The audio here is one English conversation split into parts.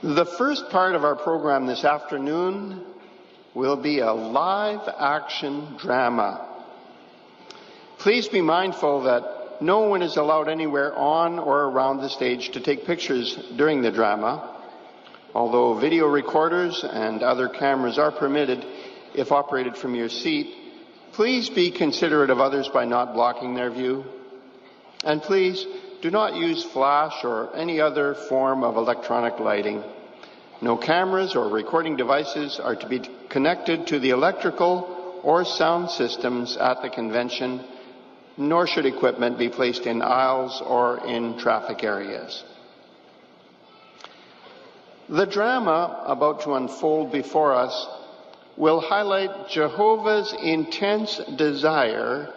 The first part of our program this afternoon will be a live-action drama. Please be mindful that no one is allowed anywhere on or around the stage to take pictures during the drama, although video recorders and other cameras are permitted if operated from your seat. Please be considerate of others by not blocking their view. And please do not use flash or any other form of electronic lighting. No cameras or recording devices are to be connected to the electrical or sound systems at the convention, nor should equipment be placed in aisles or in traffic areas. The drama about to unfold before us will highlight Jehovah's intense desire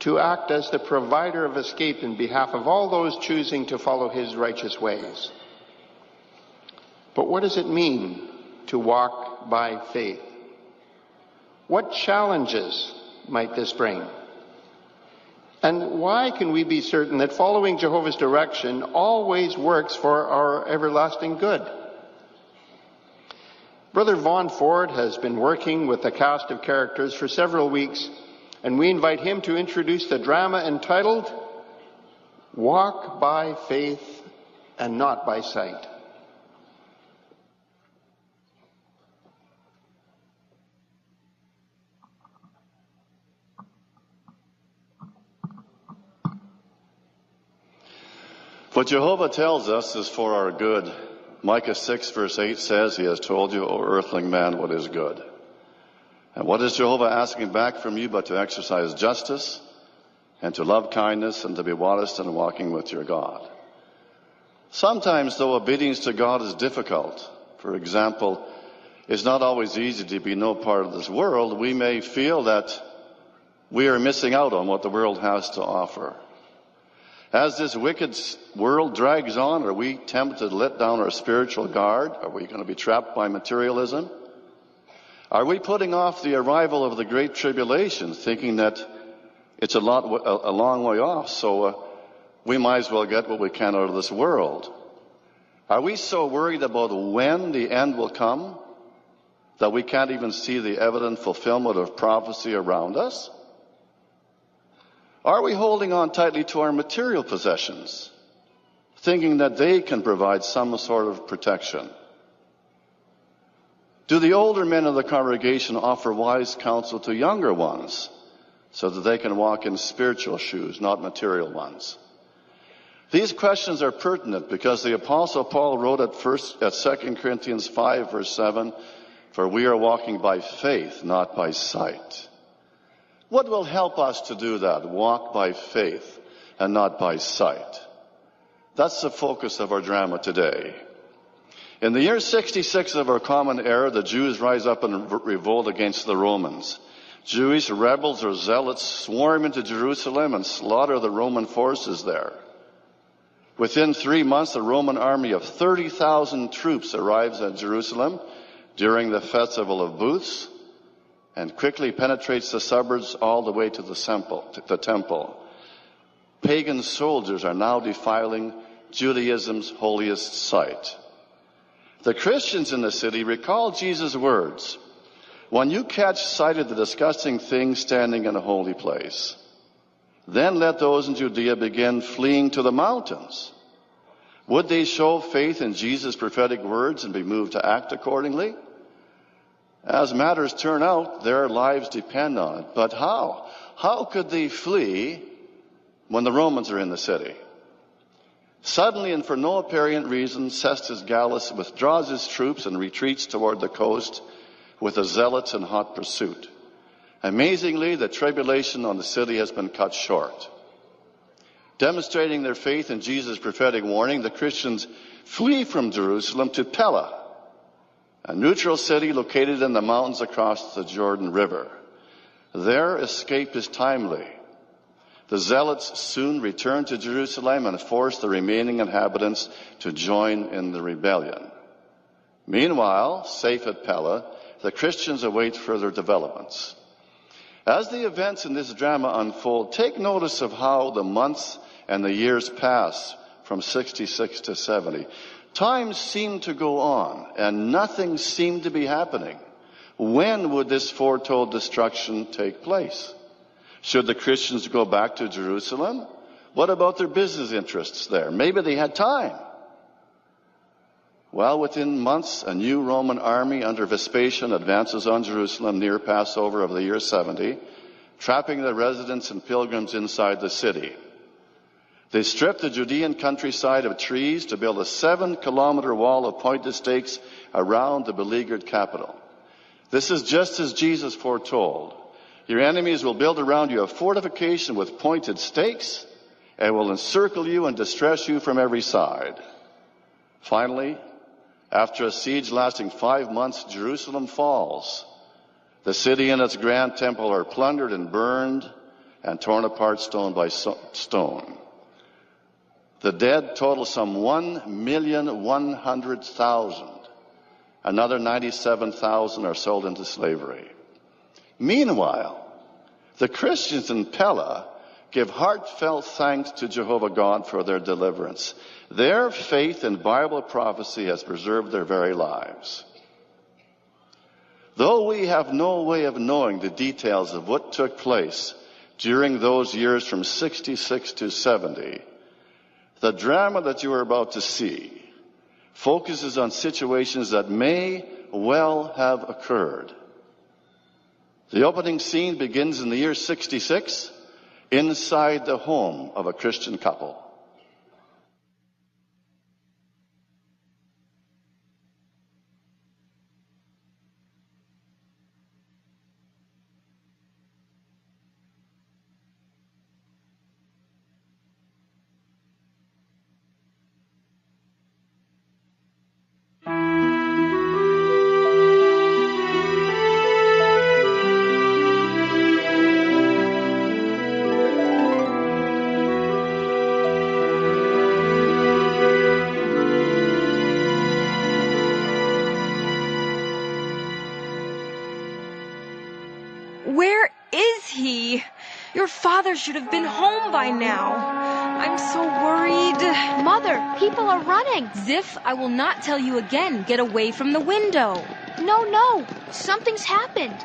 to act as the provider of escape in behalf of all those choosing to follow his righteous ways. But what does it mean to walk by faith? What challenges might this bring? And why can we be certain that following Jehovah's direction always works for our everlasting good? Brother Vaughn Ford has been working with the cast of characters for several weeks, and we invite him to introduce the drama entitled Walk by Faith and Not by Sight. What Jehovah tells us is for our good. Micah 6 verse 8 says, He has told you, O earthling man, what is good. And what is Jehovah asking back from you but to exercise justice and to love kindness and to be modest in walking with your God? Sometimes, though, obedience to God is difficult. For example, it's not always easy to be no part of this world. We may feel that we are missing out on what the world has to offer. As this wicked world drags on, are we tempted to let down our spiritual guard? Are we going to be trapped by materialism? Are we putting off the arrival of the Great Tribulation, thinking that it's a long way off, so we might as well get what we can out of this world? Are we so worried about when the end will come that we can't even see the evident fulfillment of prophecy around us? Are we holding on tightly to our material possessions, thinking that they can provide some sort of protection? Do the older men of the congregation offer wise counsel to younger ones so that they can walk in spiritual shoes, not material ones? These questions are pertinent because the Apostle Paul wrote at 2 Corinthians 5 verse 7, for we are walking by faith, not by sight. What will help us to do that? Walk by faith and not by sight. That's the focus of our drama today. In the year 66 of our common era, the Jews rise up in revolt against the Romans. Jewish rebels or zealots swarm into Jerusalem and slaughter the Roman forces there. Within 3 months, a Roman army of 30,000 troops arrives at Jerusalem during the Festival of Booths, and quickly penetrates the suburbs all the way to the temple. Pagan soldiers are now defiling Judaism's holiest site. The Christians in the city recall Jesus' words, when you catch sight of the disgusting thing standing in a holy place, then let those in Judea begin fleeing to the mountains. Would they show faith in Jesus' prophetic words and be moved to act accordingly? As matters turn out, their lives depend on it. But how? How could they flee when the Romans are in the city? Suddenly, and for no apparent reason, Cestus Gallus withdraws his troops and retreats toward the coast with the zealots in hot pursuit. Amazingly, the tribulation on the city has been cut short. Demonstrating their faith in Jesus' prophetic warning, the Christians flee from Jerusalem to Pella, a neutral city located in the mountains across the Jordan River. Their escape is timely. The zealots soon return to Jerusalem and force the remaining inhabitants to join in the rebellion. Meanwhile, safe at Pella, the Christians await further developments. As the events in this drama unfold, take notice of how the months and the years pass from 66 to 70. Time seemed to go on, and nothing seemed to be happening. When would this foretold destruction take place? Should the Christians go back to Jerusalem? What about their business interests there? Maybe they had time. Well, within months, a new Roman army under Vespasian advances on Jerusalem near Passover of the year 70, trapping the residents and pilgrims inside the city. They stripped the Judean countryside of trees to build a 7-kilometer wall of pointed stakes around the beleaguered capital. This is just as Jesus foretold. Your enemies will build around you a fortification with pointed stakes and will encircle you and distress you from every side. Finally, after a siege lasting 5 months, Jerusalem falls. The city and its grand temple are plundered and burned and torn apart stone by stone. The dead total some 1,100,000. Another 97,000 are sold into slavery. Meanwhile, the Christians in Pella give heartfelt thanks to Jehovah God for their deliverance. Their faith in Bible prophecy has preserved their very lives. Though we have no way of knowing the details of what took place during those years from 66 to 70, the drama that you are about to see focuses on situations that may well have occurred. The opening scene begins in the year 66 inside the home of a Christian couple. Where is he? Your father should have been home by now. I'm so worried. Mother, people are running. Ziff, I will not tell you again. Get away from the window. No. Something's happened.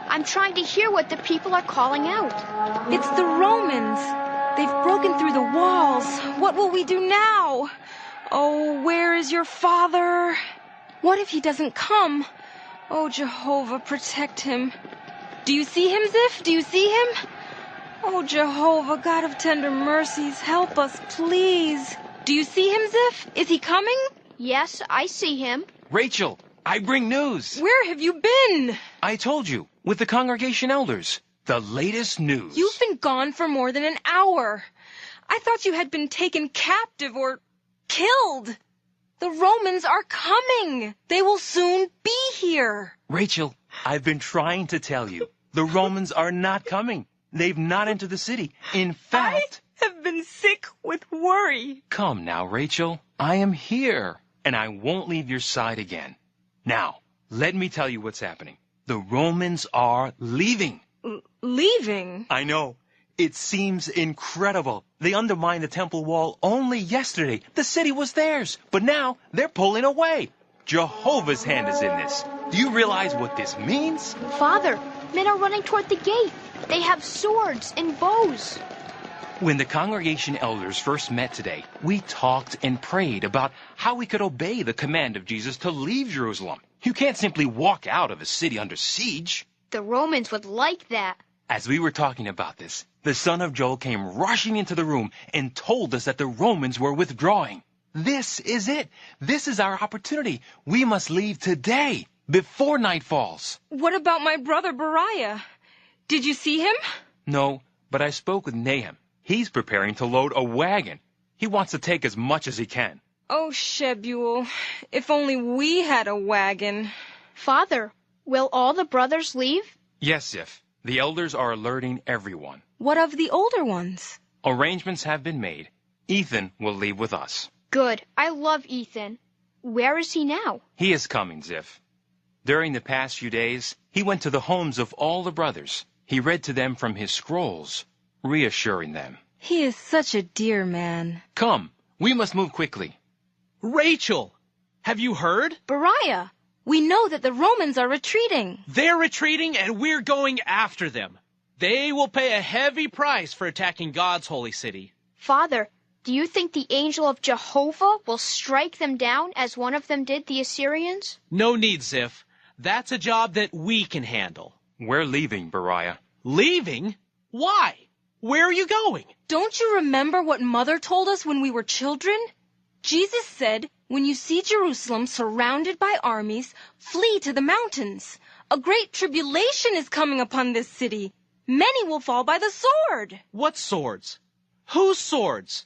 I'm trying to hear what the people are calling out. It's the Romans. They've broken through the walls. What will we do now? Oh, where is your father? What if he doesn't come? Oh, Jehovah, protect him. Do you see him, Ziff? Do you see him? Oh, Jehovah, God of tender mercies, help us, please. Do you see him, Ziff? Is he coming? Yes, I see him. Rachel, I bring news. Where have you been? I told you, with the congregation elders. The latest news. You've been gone for more than an hour. I thought you had been taken captive or killed. The Romans are coming. They will soon be here. Rachel, I've been trying to tell you. The Romans are not coming. They've not entered the city. In fact... I have been sick with worry. Come now, Rachel. I am here, and I won't leave your side again. Now, let me tell you what's happening. The Romans are leaving. Leaving? I know. It seems incredible. They undermined the temple wall only yesterday. The city was theirs, but now they're pulling away. Jehovah's hand is in this. Do you realize what this means? Father, men are running toward the gate. They have swords and bows. When the congregation elders first met today, we talked and prayed about how we could obey the command of Jesus to leave Jerusalem. You can't simply walk out of a city under siege. The Romans would like that. As we were talking about this, the son of Joel came rushing into the room and told us that the Romans were withdrawing. This is it. This is our opportunity. We must leave today, before night falls. What about my brother Beriah? Did you see him? No, but I spoke with Nahum. He's preparing to load a wagon. He wants to take as much as he can. Oh, Shebuel, if only we had a wagon. Father, will all the brothers leave? Yes, Ziph. The elders are alerting everyone. What of the older ones? Arrangements have been made. Ethan will leave with us. Good. I love Ethan. Where is he now? He is coming, Ziph. During the past few days, he went to the homes of all the brothers. He read to them from his scrolls, reassuring them. He is such a dear man. Come, we must move quickly. Rachel, Have you heard? Beriah, we know that the Romans are retreating. They're retreating and we're going after them. They will pay a heavy price for attacking God's holy city. Father, do you think the angel of Jehovah will strike them down as one of them did the Assyrians? No need, Ziph. That's a job that we can handle. We're leaving, Beriah. Leaving? Why? Where are you going? Don't you remember what Mother told us when we were children? Jesus said, when you see Jerusalem surrounded by armies, flee to the mountains. A great tribulation is coming upon this city. Many will fall by the sword. What swords? Whose swords?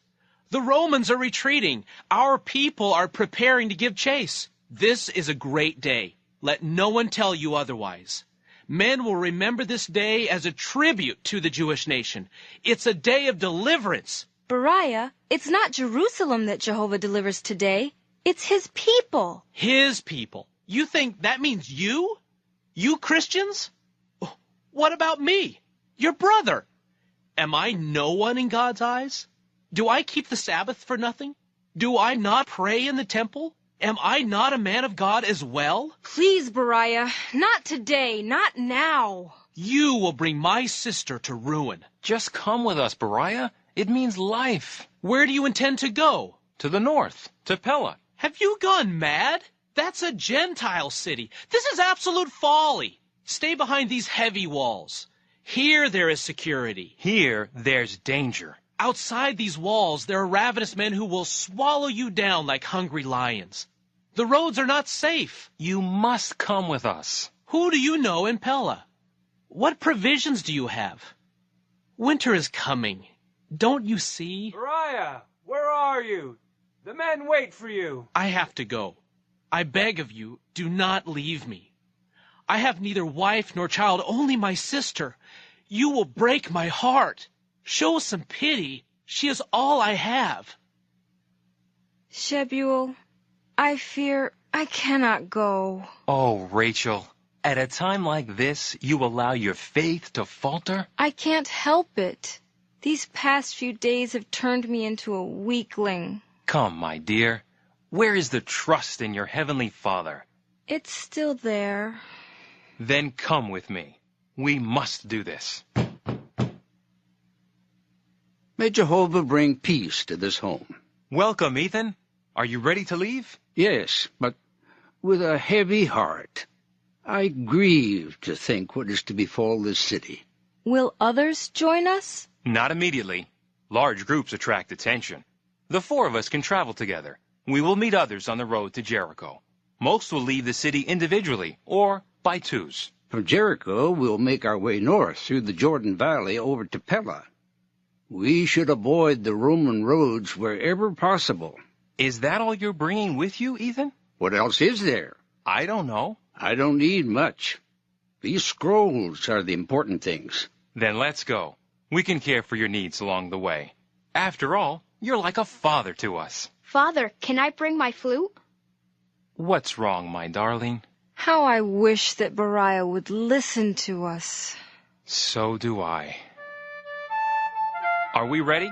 The Romans are retreating. Our people are preparing to give chase. This is a great day. Let no one tell you otherwise. Men will remember this day as a tribute to the Jewish nation. It's a day of deliverance. Beriah, it's not Jerusalem that Jehovah delivers today. It's his people. His people. You think that means you? You Christians? What about me? Your brother? Am I no one in God's eyes? Do I keep the Sabbath for nothing? Do I not pray in the temple? Am I not a man of God as well? Please, Beriah, not today, not now. You will bring my sister to ruin. Just come with us, Beriah. It means life. Where do you intend to go? To the north, to Pella. Have you gone mad? That's a Gentile city. This is absolute folly. Stay behind these heavy walls. Here there is security. Here there's danger. Outside these walls there are ravenous men who will swallow you down like hungry lions. The roads are not safe. You must come with us. Who do you know in Pella? What provisions do you have? Winter is coming. Don't you see? Beriah, where are you? The men wait for you. I have to go. I beg of you, do not leave me. I have neither wife nor child, only my sister. You will break my heart. Show some pity. She is all I have. Shebuel, I fear I cannot go. Oh, Rachel, at a time like this, you allow your faith to falter? I can't help it. These past few days have turned me into a weakling. Come, my dear. Where is the trust in your heavenly Father? It's still there. Then come with me. We must do this. May Jehovah bring peace to this home. Welcome, Ethan. Are you ready to leave? Yes, but with a heavy heart. I grieve to think what is to befall this city. Will others join us? Not immediately. Large groups attract attention. The four of us can travel together. We will meet others on the road to Jericho. Most will leave the city individually or by twos. From Jericho, we'll make our way north through the Jordan Valley over to Pella. We should avoid the Roman roads wherever possible. Is that all you're bringing with you, Ethan? What else is there? I don't know. I don't need much. These scrolls are the important things. Then let's go. We can care for your needs along the way. After all, you're like a father to us. Father, can I bring my flute? What's wrong, my darling? How I wish that Beriah would listen to us. So do I. Are we ready?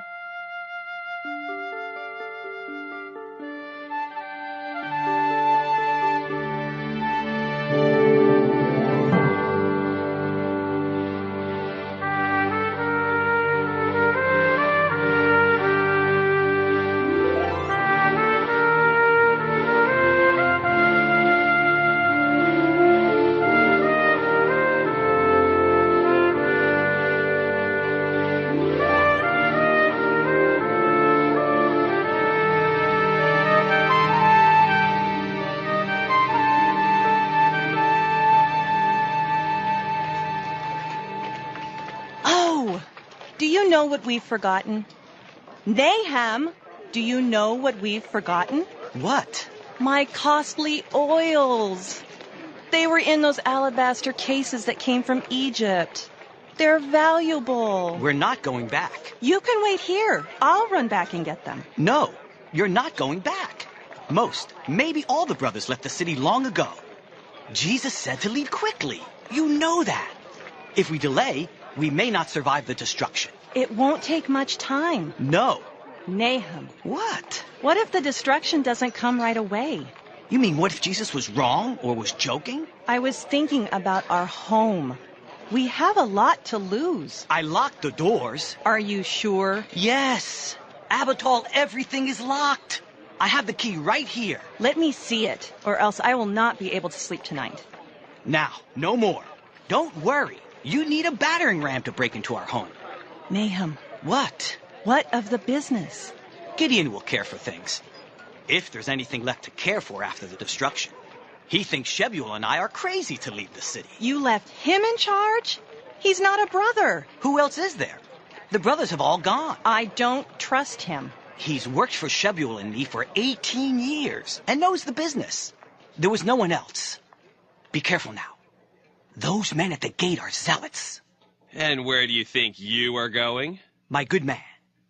Do you know what we've forgotten? Nahum, do you know what we've forgotten? What? My costly oils. They were in those alabaster cases that came from Egypt. They're valuable. We're not going back. You can wait here. I'll run back and get them. No, you're not going back. Most, maybe all the brothers left the city long ago. Jesus said to leave quickly. You know that. If we delay, we may not survive the destruction. It won't take much time. No. Nahum. What? What if the destruction doesn't come right away? You mean what if Jesus was wrong or was joking? I was thinking about our home. We have a lot to lose. I locked the doors. Are you sure? Yes. Abital, everything is locked. I have the key right here. Let me see it, or else I will not be able to sleep tonight. Now, no more. Don't worry. You need a battering ram to break into our home. Nahum. What? What of the business? Gideon will care for things. If there's anything left to care for after the destruction. He thinks Shebuel and I are crazy to leave the city. You left him in charge? He's not a brother. Who else is there? The brothers have all gone. I don't trust him. He's worked for Shebuel and me for 18 years and knows the business. There was no one else. Be careful now. Those men at the gate are zealots. And where do you think you are going? My good man,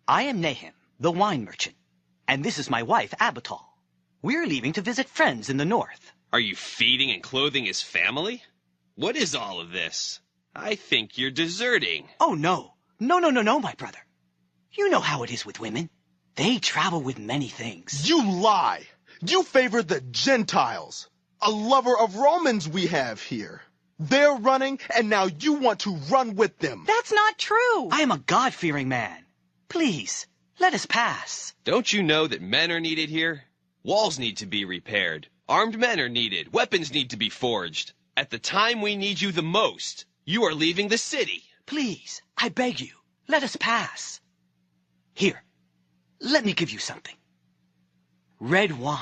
I am Nahum, the wine merchant. And this is my wife, Abital. We're leaving to visit friends in the north. Are you feeding and clothing his family? What is all of this? I think you're deserting. Oh, no. No, my brother. You know how it is with women. They travel with many things. You lie. You favor the Gentiles. A lover of Romans we have here. They're running, and now you want to run with them. That's not true. I am a God-fearing man. Please, let us pass. Don't you know that men are needed here? Walls need to be repaired. Armed men are needed. Weapons need to be forged. At the time we need you the most, you are leaving the city. Please, I beg you, let us pass. Here, let me give you something. Red wine.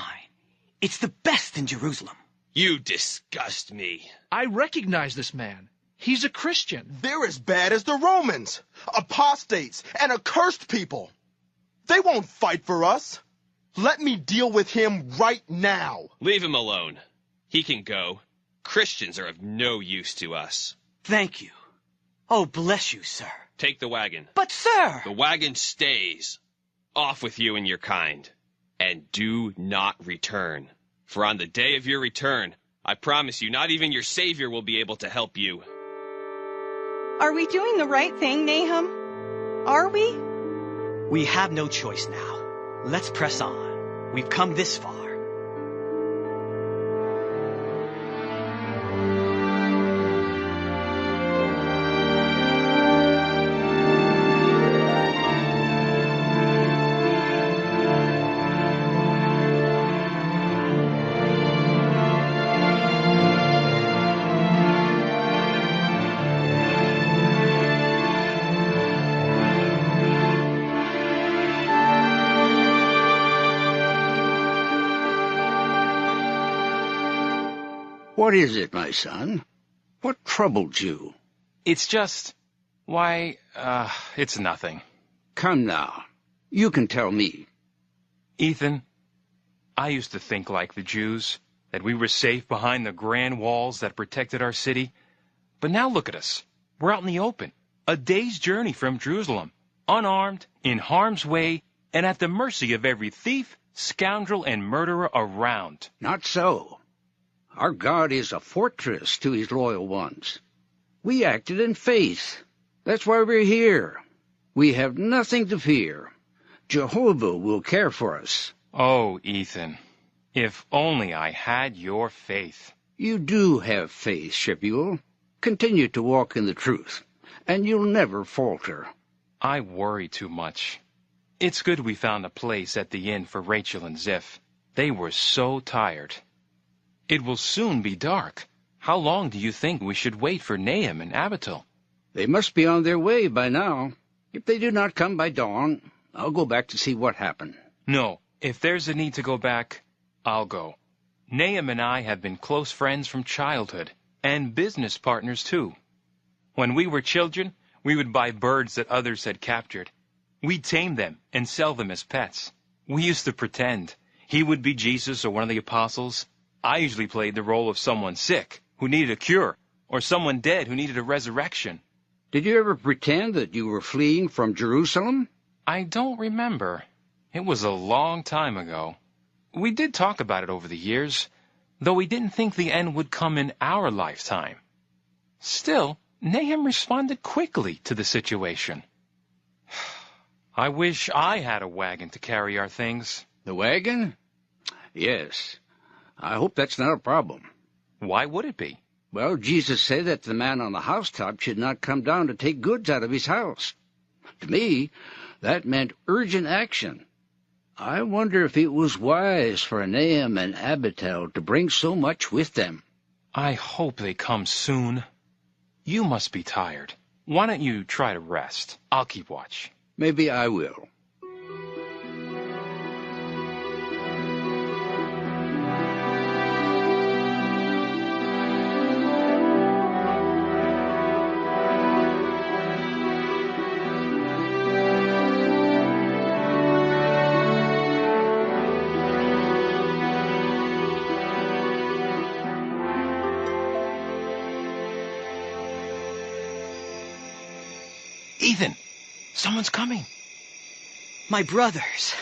It's the best in Jerusalem. You disgust me. I recognize this man. He's a Christian. They're as bad as the Romans. Apostates and accursed people. They won't fight for us. Let me deal with him right now. Leave him alone. He can go. Christians are of no use to us. Thank you. Oh, bless you, sir. Take the wagon. But, sir! The wagon stays. Off with you and your kind. And do not return. For on the day of your return, I promise you not even your Savior will be able to help you. Are we doing the right thing, Nahum? Are we? We have no choice now. Let's press on. We've come this far. What is it, my son? What troubled you? It's just... why, it's nothing. Come now. You can tell me. Ethan, I used to think like the Jews, that we were safe behind the grand walls that protected our city. But now look at us. We're out in the open, a day's journey from Jerusalem, unarmed, in harm's way, and at the mercy of every thief, scoundrel, and murderer around. Not so. Our God is a fortress to his loyal ones. We acted in faith. That's why we're here. We have nothing to fear. Jehovah will care for us. Oh, Ethan, if only I had your faith. You do have faith, Shebuel. Continue to walk in the truth, and you'll never falter. I worry too much. It's good we found a place at the inn for Rachel and Ziph. They were so tired. It will soon be dark. How long do you think we should wait for Nahum and Abital? They must be on their way by now. If they do not come by dawn, I'll go back to see what happened. No, if there's a need to go back, I'll go. Nahum and I have been close friends from childhood, and business partners too. When we were children, we would buy birds that others had captured. We'd tame them and sell them as pets. We used to pretend. He would be Jesus or one of the apostles. I usually played the role of someone sick who needed a cure, or someone dead who needed a resurrection. Did you ever pretend that you were fleeing from Jerusalem? I don't remember. It was a long time ago. We did talk about it over the years, though we didn't think the end would come in our lifetime. Still, Nahum responded quickly to the situation. I wish I had a wagon to carry our things. The wagon? Yes. I hope that's not a problem. Why would it be? Well, Jesus said that the man on the housetop should not come down to take goods out of his house. To me, that meant urgent action. I wonder if it was wise for Nahum and Abital to bring so much with them. I hope they come soon. You must be tired. Why don't you try to rest? I'll keep watch. Maybe I will. Ethan, someone's coming. My brothers,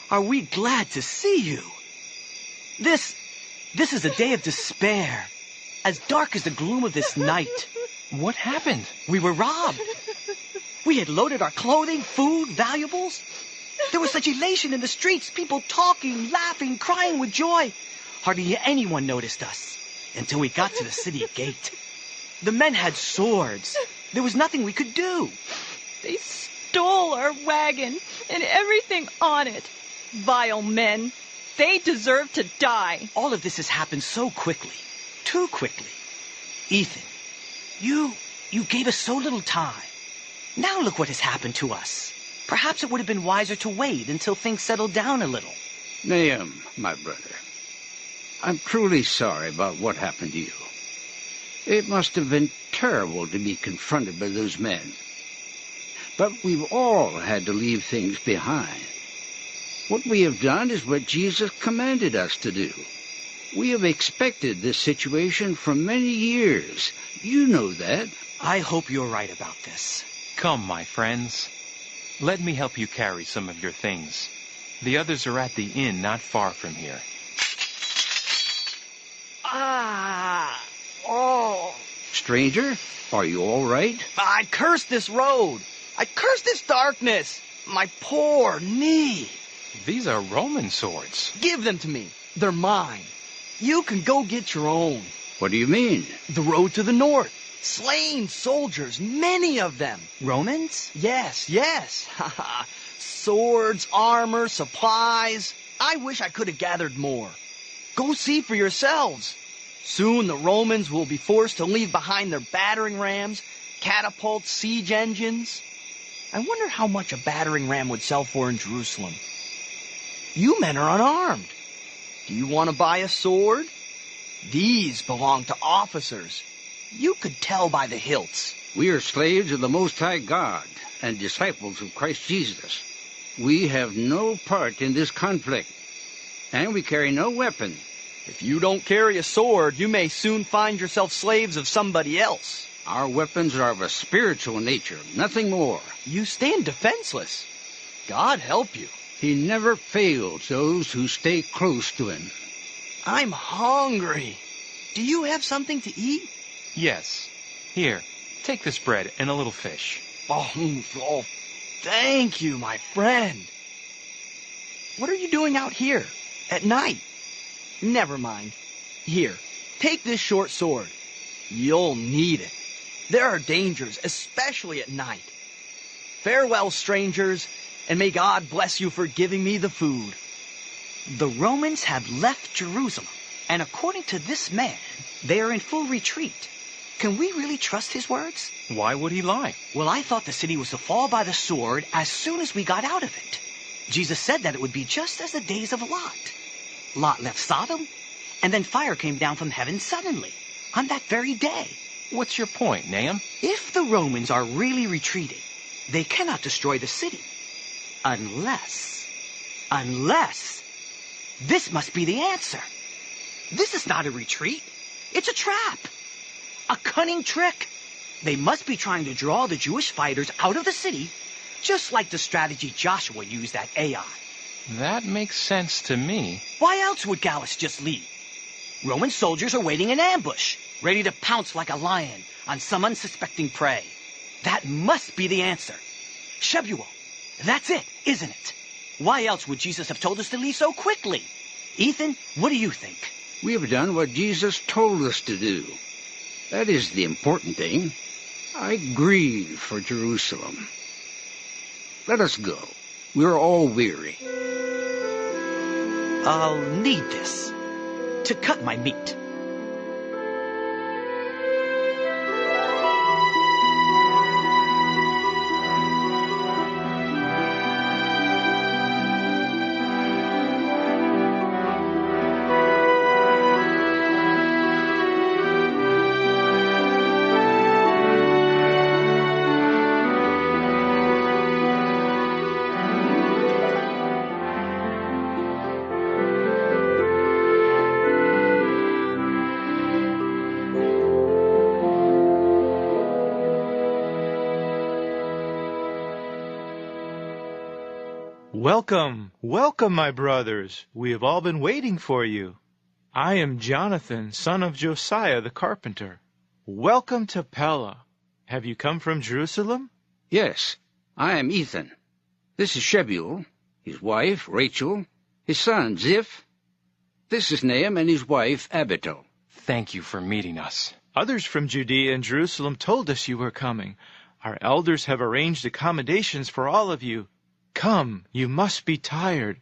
are we glad to see you? This is a day of despair, as dark as the gloom of this night. What happened? We were robbed. We had loaded our clothing, food, valuables. There was such elation in the streets, people talking, laughing, crying with joy. Hardly anyone noticed us until we got to the city gate. The men had swords. There was nothing we could do. They stole our wagon and everything on it. Vile men. They deserve to die. All of this has happened so quickly. Too quickly. Ethan, you gave us so little time. Now look what has happened to us. Perhaps it would have been wiser to wait until things settled down a little. Nahum, my brother, I'm truly sorry about what happened to you. It must have been terrible to be confronted by those men. But we've all had to leave things behind. What we have done is what Jesus commanded us to do. We have expected this situation for many years. You know that. I hope you're right about this. Come, my friends. Let me help you carry some of your things. The others are at the inn not far from here. Stranger, are you all right? I curse this road. I curse this darkness. My poor knee. These are Roman swords. Give them to me. They're mine. You can go get your own. What do you mean? The road to the north. Slain soldiers, many of them. Romans? Yes. Swords, armor, supplies. I wish I could have gathered more. Go see for yourselves. Soon the Romans will be forced to leave behind their battering rams, catapults, siege engines. I wonder how much a battering ram would sell for in Jerusalem. You men are unarmed. Do you want to buy a sword? These belong to officers. You could tell by the hilts. We are slaves of the Most High God and disciples of Christ Jesus. We have no part in this conflict, and we carry no weapon. If you don't carry a sword, you may soon find yourself slaves of somebody else. Our weapons are of a spiritual nature, nothing more. You stand defenseless. God help you. He never fails those who stay close to him. I'm hungry. Do you have something to eat? Yes. Here, take this bread and a little fish. Oh, thank you, my friend. What are you doing out here at night? Never mind. Here, take this short sword. You'll need it. There are dangers, especially at night. Farewell, strangers, and may God bless you for giving me the food. The Romans have left Jerusalem, and according to this man, they are in full retreat. Can we really trust his words? Why would he lie? Well, I thought the city was to fall by the sword as soon as we got out of it. Jesus said that it would be just as the days of Lot. Lot left Sodom, and then fire came down from heaven suddenly, on that very day. What's your point, Nahum? If the Romans are really retreating, they cannot destroy the city. Unless, this must be the answer. This is not a retreat. It's a trap. A cunning trick. They must be trying to draw the Jewish fighters out of the city, just like the strategy Joshua used at Ai. That makes sense to me. Why else would Gallus just leave? Roman soldiers are waiting in ambush, ready to pounce like a lion on some unsuspecting prey. That must be the answer. Shebuel, that's it, isn't it? Why else would Jesus have told us to leave so quickly? Ethan, what do you think? We have done what Jesus told us to do. That is the important thing. I grieve for Jerusalem. Let us go. We are all weary. I'll need this to cut my meat. Welcome, welcome, my brothers. We have all been waiting for you. I am Jonathan, son of Josiah the carpenter. Welcome to Pella. Have you come from Jerusalem? Yes, I am Ethan. This is Shebuel, his wife, Rachel, his son, Ziph. This is Nahum and his wife, Abito. Thank you for meeting us. Others from Judea and Jerusalem told us you were coming. Our elders have arranged accommodations for all of you. Come, you must be tired.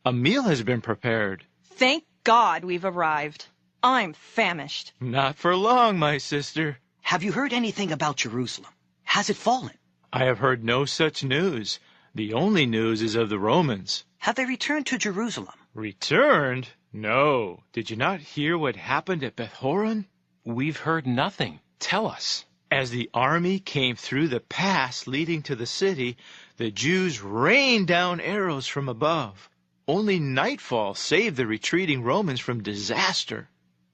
A meal has been prepared. Thank God we've arrived. I'm famished. Not for long, my sister. Have you heard anything about Jerusalem? Has it fallen? I have heard no such news. The only news is of the Romans. Have they returned to Jerusalem? Returned? No. Did you not hear what happened at Beth-horon? We've heard nothing. Tell us. As the army came through the pass leading to the city, the Jews rained down arrows from above. Only nightfall saved the retreating Romans from disaster.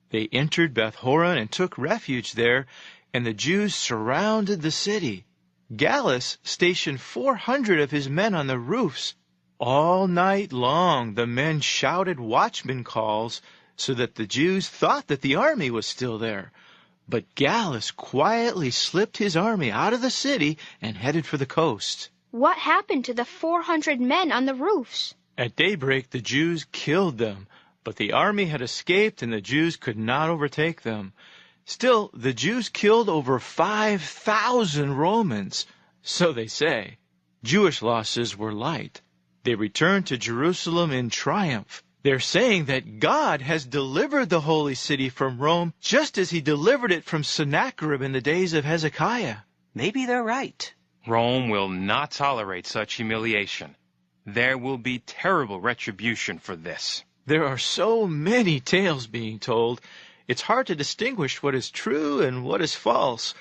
They entered Beth-horon and took refuge there, and the Jews surrounded the city. Gallus stationed 400 of his men on the roofs. All night long the men shouted watchman calls so that the Jews thought that the army was still there. But Gallus quietly slipped his army out of the city and headed for the coast. What happened to the 400 men on the roofs? At daybreak the Jews killed them, but the army had escaped and the Jews could not overtake them. Still, the Jews killed over 5,000 Romans, so they say. Jewish losses were light. They returned to Jerusalem in triumph. They're saying that God has delivered the holy city from Rome just as he delivered it from Sennacherib in the days of Hezekiah. Maybe they're right. Rome will not tolerate such humiliation. There will be terrible retribution for this. There are so many tales being told. It's hard to distinguish what is true and what is false.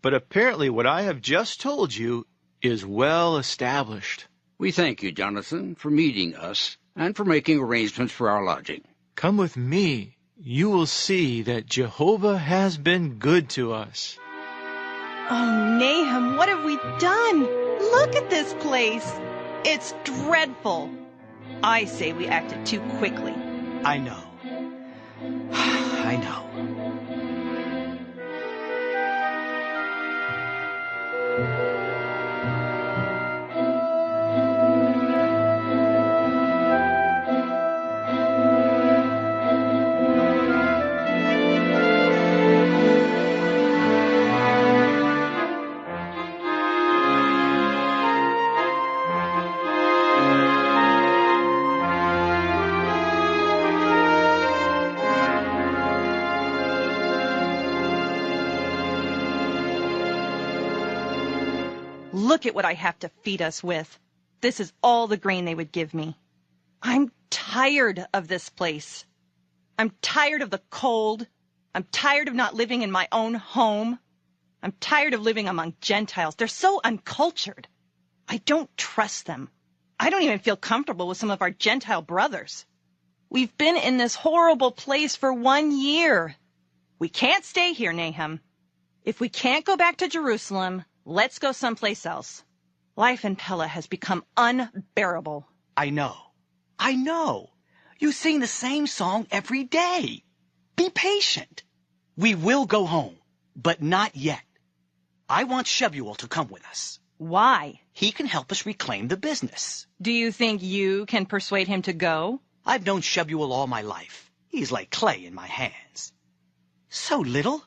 But apparently what I have just told you is well established. We thank you, Jonathan, for meeting us and for making arrangements for our lodging. Come with me. You will see that Jehovah has been good to us. Oh, Nahum, what have we done? Look at this place. It's dreadful. I say we acted too quickly. I know. I know. Look at what I have to feed us with. This is all the grain they would give me. I'm tired of this place. I'm tired of the cold. I'm tired of not living in my own home. I'm tired of living among Gentiles. They're so uncultured. I don't trust them. I don't even feel comfortable with some of our Gentile brothers. We've been in this horrible place for 1 year. We can't stay here, Nahum. If we can't go back to Jerusalem, let's go someplace else. Life in Pella has become unbearable. I know. I know. You sing the same song every day. Be patient. We will go home, but not yet. I want Shebuel to come with us. Why? He can help us reclaim the business. Do you think you can persuade him to go? I've known Shebuel all my life. He's like clay in my hands. So little?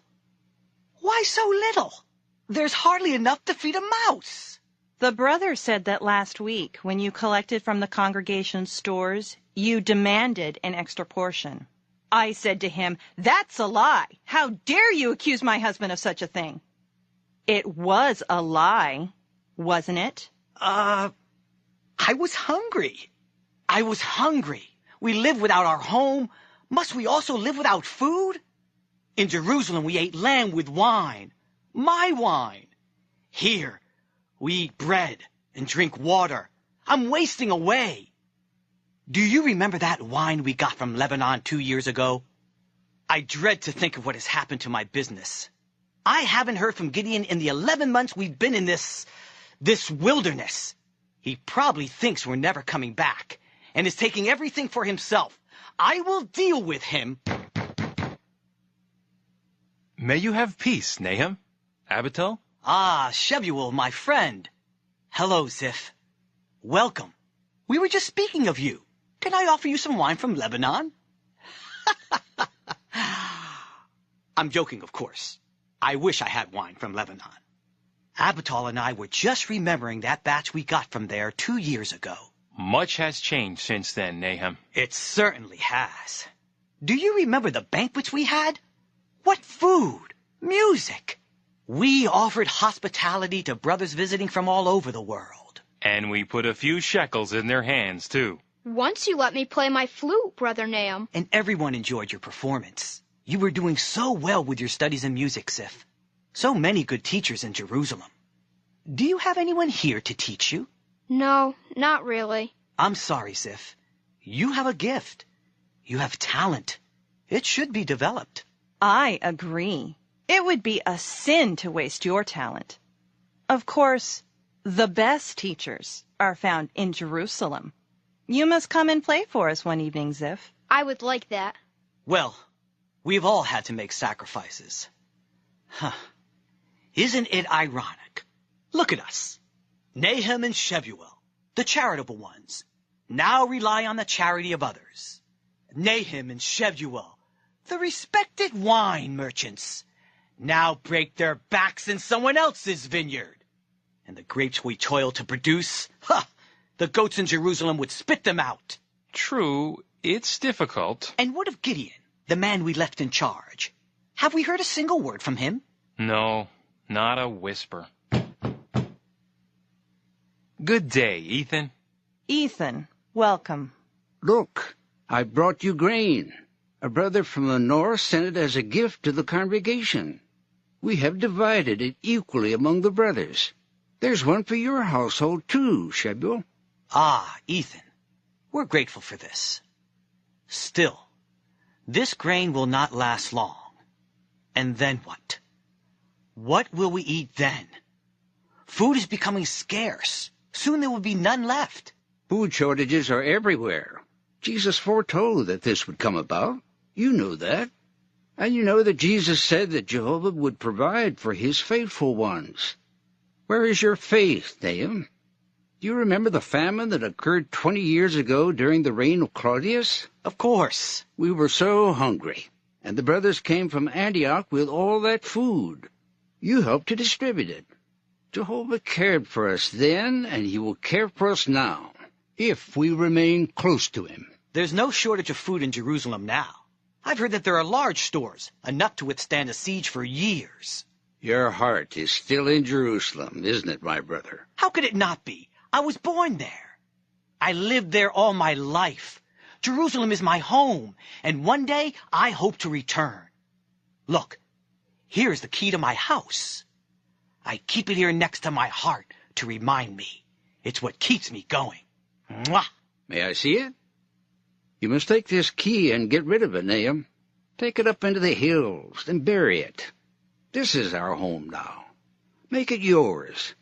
Why so little? There's hardly enough to feed a mouse. The brother said that last week, when you collected from the congregation's stores, you demanded an extra portion. I said to him, "That's a lie. How dare you accuse my husband of such a thing?" It was a lie, wasn't it? I was hungry. I was hungry. We live without our home. Must we also live without food? In Jerusalem, we ate lamb with wine. My wine. Here, we eat bread and drink water. I'm wasting away. Do you remember that wine we got from Lebanon 2 years ago? I dread to think of what has happened to my business. I haven't heard from Gideon in the 11 months we've been in this wilderness. He probably thinks we're never coming back and is taking everything for himself. I will deal with him. May you have peace, Nahum. Abital? Ah, Shebuel, my friend. Hello, Ziph. Welcome. We were just speaking of you. Can I offer you some wine from Lebanon? I'm joking, of course. I wish I had wine from Lebanon. Abital and I were just remembering that batch we got from there 2 years ago. Much has changed since then, Nahum. It certainly has. Do you remember the banquets we had? What food! Music! We offered hospitality to brothers visiting from all over the world. And we put a few shekels in their hands, too. Once you let me play my flute, Brother Nahum. And everyone enjoyed your performance. You were doing so well with your studies in music, Ziph. So many good teachers in Jerusalem. Do you have anyone here to teach you? No, not really. I'm sorry, Ziph. You have a gift. You have talent. It should be developed. I agree. It would be a sin to waste your talent. Of course, the best teachers are found in Jerusalem. You must come and play for us one evening, Ziph. I would like that. Well, we've all had to make sacrifices. Isn't it ironic? Look at us. Nahum and Shebuel, the charitable ones, now rely on the charity of others. Nahum and Shebuel, the respected wine merchants, now break their backs in someone else's vineyard. And the grapes we toil to produce, the goats in Jerusalem would spit them out. True, it's difficult. And what of Gideon, the man we left in charge? Have we heard a single word from him? No, not a whisper. Good day, Ethan. Ethan, welcome. Look, I brought you grain. A brother from the north sent it as a gift to the congregation. We have divided it equally among the brothers. There's one for your household, too, Shebuel. Ah, Ethan, we're grateful for this. Still, this grain will not last long. And then what? What will we eat then? Food is becoming scarce. Soon there will be none left. Food shortages are everywhere. Jesus foretold that this would come about. You know that. And you know that Jesus said that Jehovah would provide for his faithful ones. Where is your faith, Nahum? Do you remember the famine that occurred 20 years ago during the reign of Claudius? Of course. We were so hungry, and the brothers came from Antioch with all that food. You helped to distribute it. Jehovah cared for us then, and he will care for us now, if we remain close to him. There's no shortage of food in Jerusalem now. I've heard that there are large stores, enough to withstand a siege for years. Your heart is still in Jerusalem, isn't it, my brother? How could it not be? I was born there. I lived there all my life. Jerusalem is my home, and one day I hope to return. Look, here's the key to my house. I keep it here next to my heart to remind me. It's what keeps me going. Mwah! May I see it? You must take this key and get rid of it, Nahum. Take it up into the hills and bury it. This is our home now. Make it yours.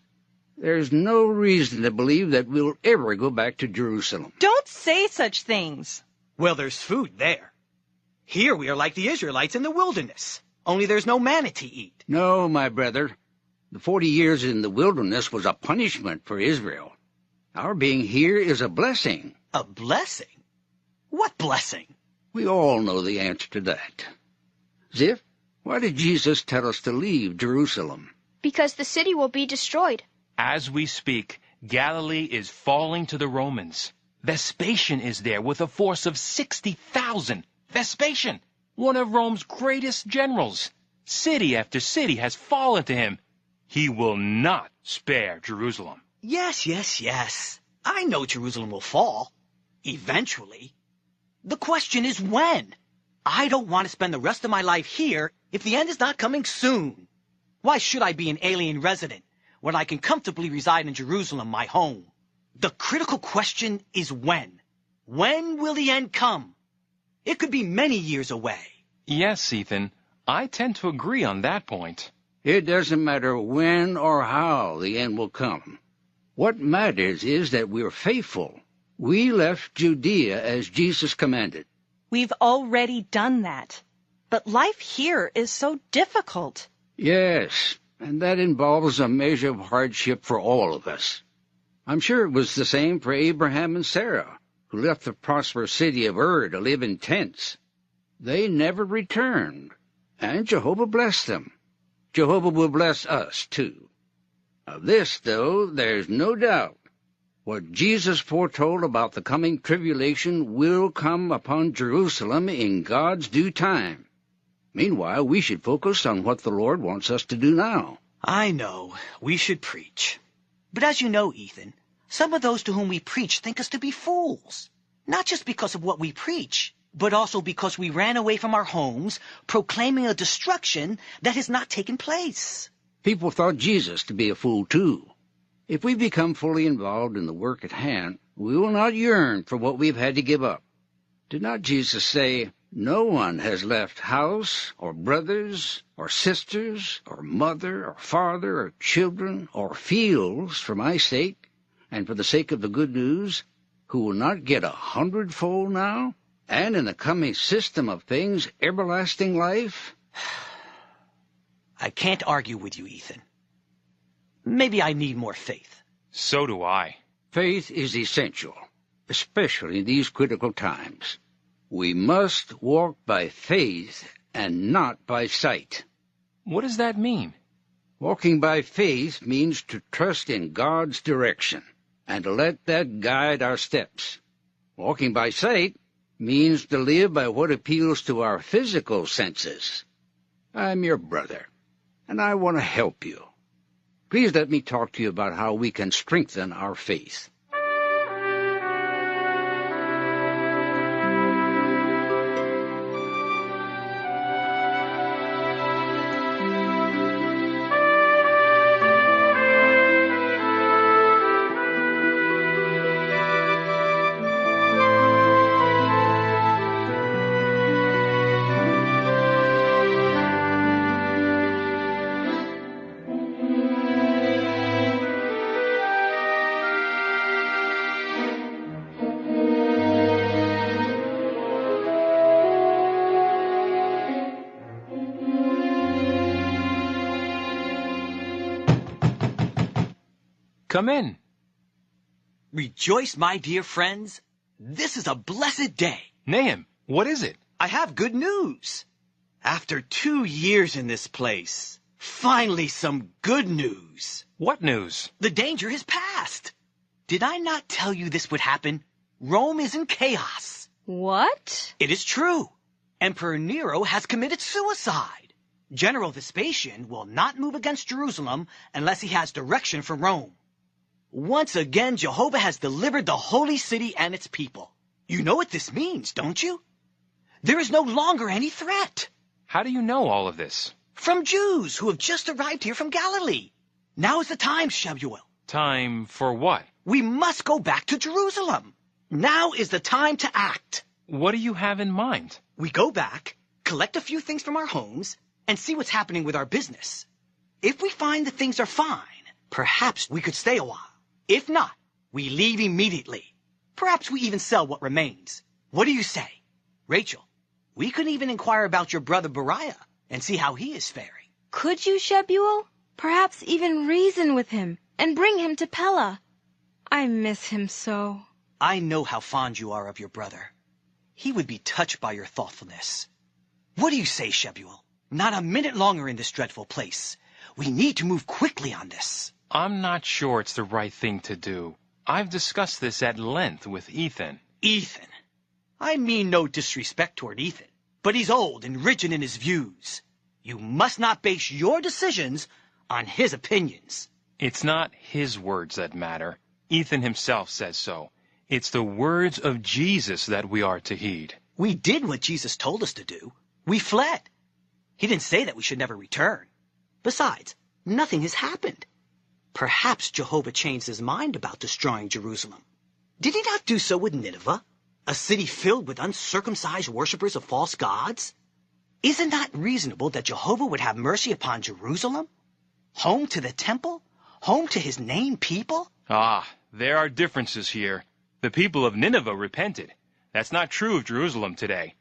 There's no reason to believe that we'll ever go back to Jerusalem. Don't say such things. Well, there's food there. Here we are like the Israelites in the wilderness, only there's no manna to eat. No, my brother. The 40 years in the wilderness was a punishment for Israel. Our being here is a blessing. A blessing? What blessing? We all know the answer to that. Ziph, why did Jesus tell us to leave Jerusalem? Because the city will be destroyed. As we speak, Galilee is falling to the Romans. Vespasian is there with a force of 60,000. Vespasian, one of Rome's greatest generals. City after city has fallen to him. He will not spare Jerusalem. Yes. I know Jerusalem will fall. Eventually. The question is when. I don't want to spend the rest of my life here if the end is not coming soon. Why should I be an alien resident when I can comfortably reside in Jerusalem, my home? The critical question is when. When will the end come? It could be many years away. Yes, Ethan. I tend to agree on that point. It doesn't matter when or how the end will come. What matters is that we're faithful. We left Judea as Jesus commanded. We've already done that. But life here is so difficult. Yes, and that involves a measure of hardship for all of us. I'm sure it was the same for Abraham and Sarah, who left the prosperous city of Ur to live in tents. They never returned, and Jehovah blessed them. Jehovah will bless us, too. Of this, though, there's no doubt. What Jesus foretold about the coming tribulation will come upon Jerusalem in God's due time. Meanwhile, we should focus on what the Lord wants us to do now. I know. We should preach. But as you know, Ethan, some of those to whom we preach think us to be fools. Not just because of what we preach, but also because we ran away from our homes, proclaiming a destruction that has not taken place. People thought Jesus to be a fool, too. If we become fully involved in the work at hand, we will not yearn for what we've had to give up. Did not Jesus say, "No one has left house, or brothers, or sisters, or mother, or father, or children, or fields for my sake, and for the sake of the good news, who will not get 100-fold now, and in the coming system of things, everlasting life"? I can't argue with you, Ethan. Maybe I need more faith. So do I. Faith is essential, especially in these critical times. We must walk by faith and not by sight. What does that mean? Walking by faith means to trust in God's direction and to let that guide our steps. Walking by sight means to live by what appeals to our physical senses. I'm your brother, and I want to help you. Please let me talk to you about how we can strengthen our faith. Come in. Rejoice, my dear friends. This is a blessed day. Nahum, what is it? I have good news. After 2 years in this place, finally some good news. What news? The danger has passed. Did I not tell you this would happen? Rome is in chaos. What? It is true. Emperor Nero has committed suicide. General Vespasian will not move against Jerusalem unless he has direction from Rome. Once again, Jehovah has delivered the holy city and its people. You know what this means, don't you? There is no longer any threat. How do you know all of this? From Jews who have just arrived here from Galilee. Now is the time, Shemuel. Time for what? We must go back to Jerusalem. Now is the time to act. What do you have in mind? We go back, collect a few things from our homes, and see what's happening with our business. If we find that things are fine, perhaps we could stay a while. If not, we leave immediately. Perhaps we even sell what remains. What do you say? Rachel, we could even inquire about your brother Beriah and see how he is faring. Could you, Shebuel? Perhaps even reason with him and bring him to Pella. I miss him so. I know how fond you are of your brother. He would be touched by your thoughtfulness. What do you say, Shebuel? Not a minute longer in this dreadful place. We need to move quickly on this. I'm not sure it's the right thing to do. I've discussed this at length with Ethan. Ethan? I mean no disrespect toward Ethan, but he's old and rigid in his views. You must not base your decisions on his opinions. It's not his words that matter. Ethan himself says so. It's the words of Jesus that we are to heed. We did what Jesus told us to do. We fled. He didn't say that we should never return. Besides, nothing has happened. Perhaps Jehovah changed his mind about destroying Jerusalem. Did he not do so with Nineveh, a city filled with uncircumcised worshippers of false gods? Is it not reasonable that Jehovah would have mercy upon Jerusalem? Home to the temple? Home to his named people? Ah, there are differences here. The people of Nineveh repented. That's not true of Jerusalem today.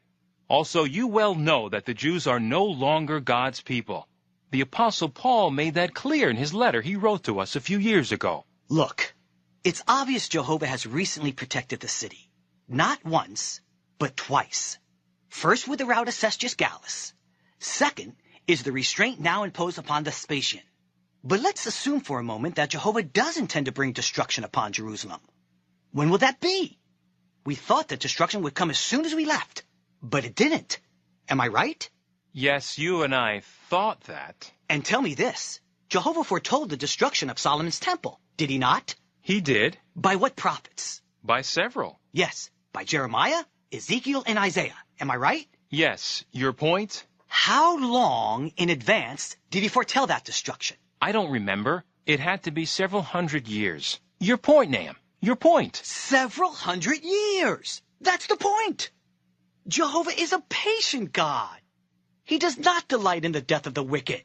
Also, you well know that the Jews are no longer God's people. The Apostle Paul made that clear in his letter he wrote to us a few years ago. Look, it's obvious Jehovah has recently protected the city. Not once, but twice. First with the rout of Cestius Gallus. Second is the restraint now imposed upon Vespasian. But let's assume for a moment that Jehovah does intend to bring destruction upon Jerusalem. When will that be? We thought that destruction would come as soon as we left, but it didn't. Am I right? Yes, you and I thought that. And tell me this. Jehovah foretold the destruction of Solomon's temple, did he not? He did. By what prophets? By several. Yes, by Jeremiah, Ezekiel, and Isaiah. Am I right? Yes. Your point? How long in advance did he foretell that destruction? I don't remember. It had to be several hundred years. Your point, Nahum. Your point. Several hundred years. That's the point. Jehovah is a patient God. He does not delight in the death of the wicked.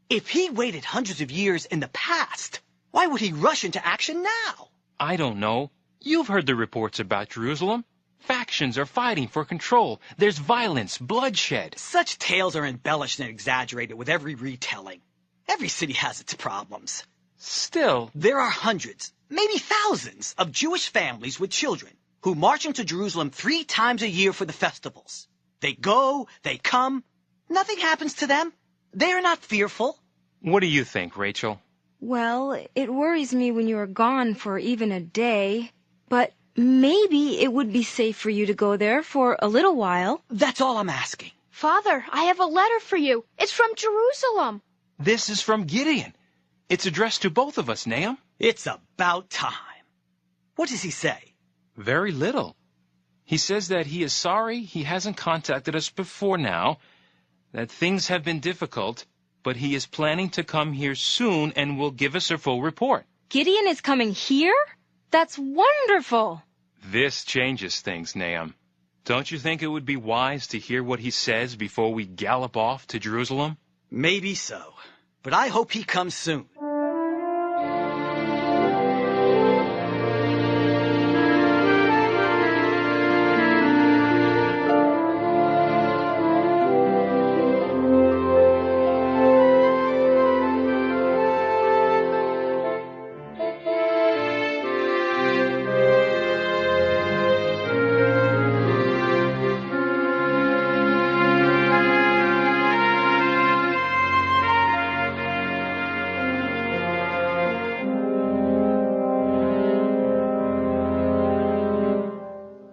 If he waited hundreds of years in the past, why would he rush into action now? I don't know. You've heard the reports about Jerusalem. Factions are fighting for control. There's violence, bloodshed. Such tales are embellished and exaggerated with every retelling. Every city has its problems. Still, there are hundreds, maybe thousands, of Jewish families with children who march into Jerusalem 3 times a year for the festivals. They go, they come. Nothing happens to them. They are not fearful. What do you think, Rachel? Well, it worries me when you are gone for even a day, but maybe it would be safe for you to go there for a little while. That's all I'm asking. Father, I have a letter for you. It's from Jerusalem. This is from Gideon. It's addressed to both of us, Nahum. It's about time. What does he say? Very little. He says that he is sorry he hasn't contacted us before now, that things have been difficult, but he is planning to come here soon and will give us a full report. Gideon is coming here? That's wonderful. This changes things, Nahum. Don't you think it would be wise to hear what he says before we gallop off to Jerusalem? Maybe so, but I hope he comes soon.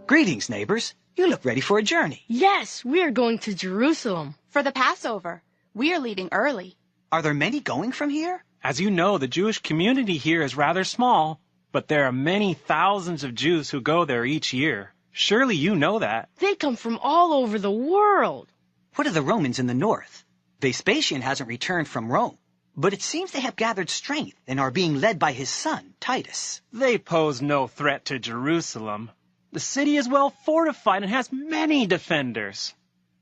Greetings, neighbors. You look ready for a journey. Yes, we are going to Jerusalem. For the Passover. We are leaving early. Are there many going from here? As you know, the Jewish community here is rather small, but there are many thousands of Jews who go there each year. Surely you know that. They come from all over the world. What of the Romans in the north? Vespasian hasn't returned from Rome, but it seems they have gathered strength and are being led by his son, Titus. They pose no threat to Jerusalem. The city is well fortified and has many defenders.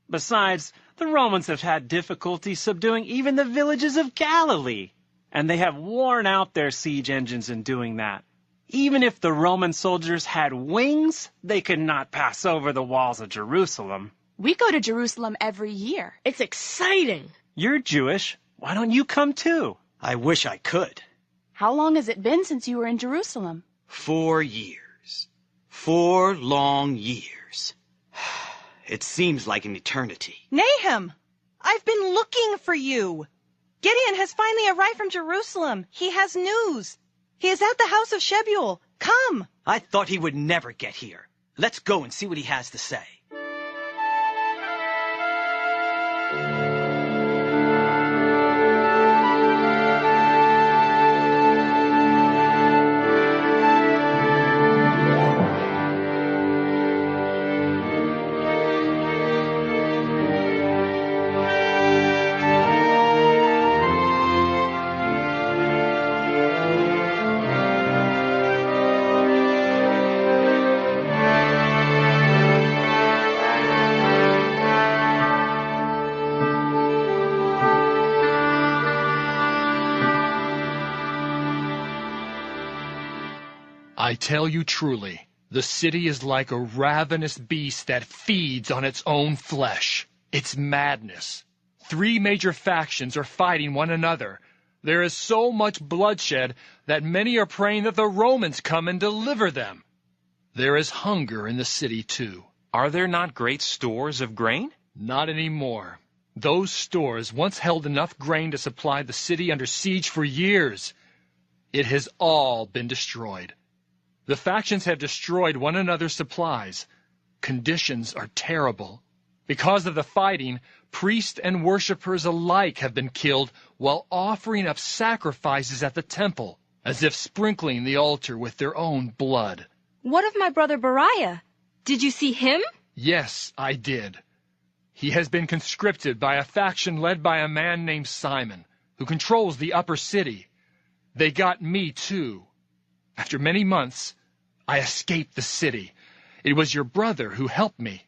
Besides, the Romans have had difficulty subduing even the villages of Galilee, and they have worn out their siege engines in doing that. Even if the Roman soldiers had wings, they could not pass over the walls of Jerusalem. We go to Jerusalem every year. It's exciting. You're Jewish. Why don't you come too? I wish I could. How long has it been since you were in Jerusalem? 4 years. 4 long years. It seems like an eternity. Nahum, I've been looking for you. Gideon has finally arrived from Jerusalem. He has news. He is at the house of Shebuel. Come. I thought he would never get here. Let's go and see what he has to say. I tell you truly, the city is like a ravenous beast that feeds on its own flesh. It's madness. 3 major factions are fighting one another. There is so much bloodshed that many are praying that the Romans come and deliver them. There is hunger in the city, too. Are there not great stores of grain? Not anymore. Those stores once held enough grain to supply the city under siege for years. It has all been destroyed. The factions have destroyed one another's supplies. Conditions are terrible. Because of the fighting, priests and worshippers alike have been killed while offering up sacrifices at the temple, as if sprinkling the altar with their own blood. What of my brother Beriah? Did you see him? Yes, I did. He has been conscripted by a faction led by a man named Simon, who controls the upper city. They got me, too. After many months, I escaped the city. It was your brother who helped me.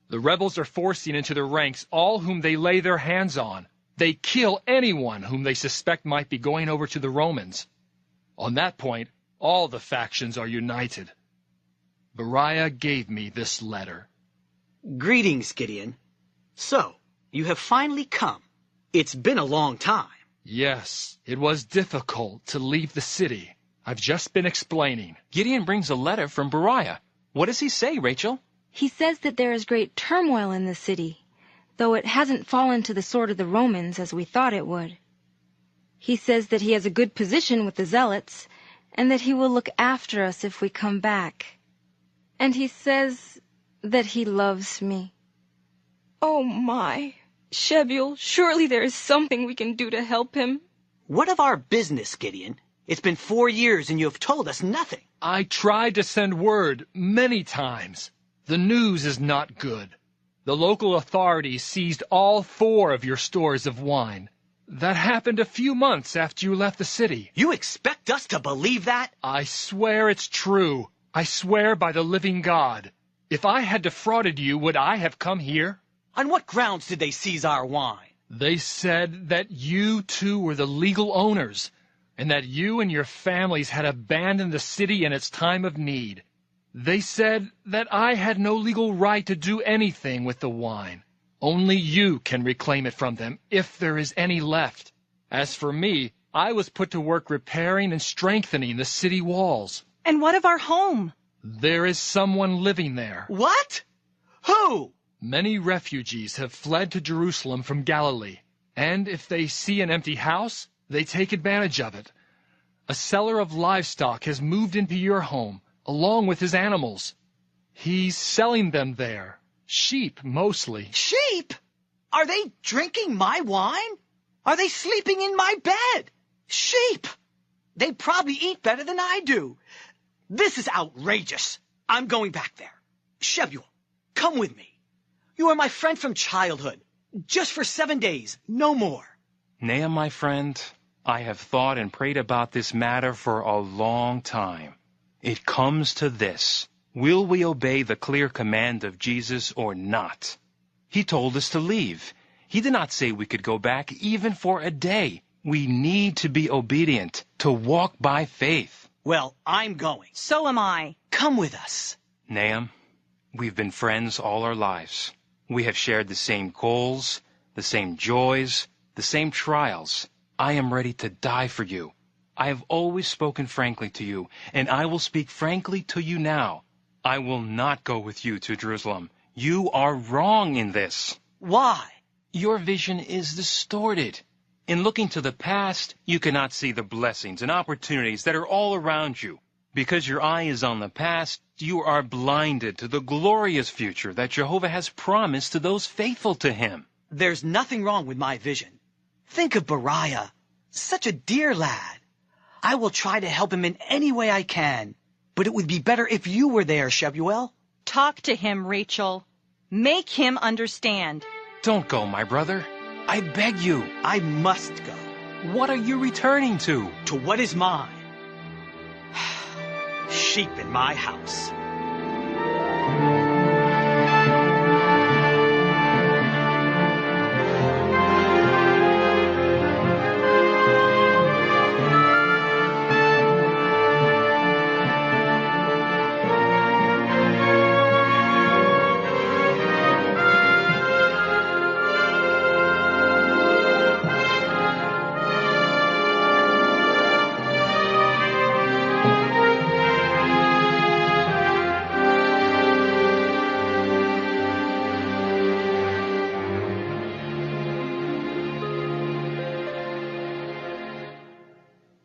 The rebels are forcing into their ranks all whom they lay their hands on. They kill anyone whom they suspect might be going over to the Romans. On that point, all the factions are united. Beriah gave me this letter. Greetings, Gideon. So, you have finally come. It's been a long time. Yes, it was difficult to leave the city. I've just been explaining. Gideon brings a letter from Beriah. What does he say, Rachel? He says that there is great turmoil in the city, though it hasn't fallen to the sword of the Romans as we thought it would. He says that he has a good position with the Zealots, and that he will look after us if we come back. And he says that he loves me. Oh my, Shebuel, surely there is something we can do to help him. What of our business, Gideon? It's been 4 years and you have told us nothing. I tried to send word many times. The news is not good. The local authorities seized all 4 of your stores of wine. That happened a few months after you left the city. You expect us to believe that? I swear it's true. I swear by the living God. If I had defrauded you, would I have come here? On what grounds did they seize our wine? They said that you two were the legal owners, and that you and your families had abandoned the city in its time of need. They said that I had no legal right to do anything with the wine. Only you can reclaim it from them, if there is any left. As for me, I was put to work repairing and strengthening the city walls. And what of our home? There is someone living there. What? Who? Many refugees have fled to Jerusalem from Galilee, and if they see an empty house, they take advantage of it. A seller of livestock has moved into your home, along with his animals. He's selling them there. Sheep, mostly. Sheep? Are they drinking my wine? Are they sleeping in my bed? Sheep! They probably eat better than I do. This is outrageous. I'm going back there. Shebuel, come with me. You are my friend from childhood. Just for 7 days, no more. Nahum, my friend, I have thought and prayed about this matter for a long time. It comes to this. Will we obey the clear command of Jesus or not? He told us to leave. He did not say we could go back even for a day. We need to be obedient, to walk by faith. Well, I'm going. So am I. Come with us. Nahum, we've been friends all our lives. We have shared the same goals, the same joys, the same trials. I am ready to die for you. I have always spoken frankly to you, and I will speak frankly to you now. I will not go with you to Jerusalem. You are wrong in this. Why? Your vision is distorted. In looking to the past, you cannot see the blessings and opportunities that are all around you. Because your eye is on the past, you are blinded to the glorious future that Jehovah has promised to those faithful to him. There's nothing wrong with my vision. Think of Beriah, such a dear lad. I will try to help him in any way I can, but it would be better if you were there, Shebuel. Talk to him, Rachel. Make him understand. Don't go, my brother. I beg you. I must go. What are you returning to? To what is mine. Sheep in my house.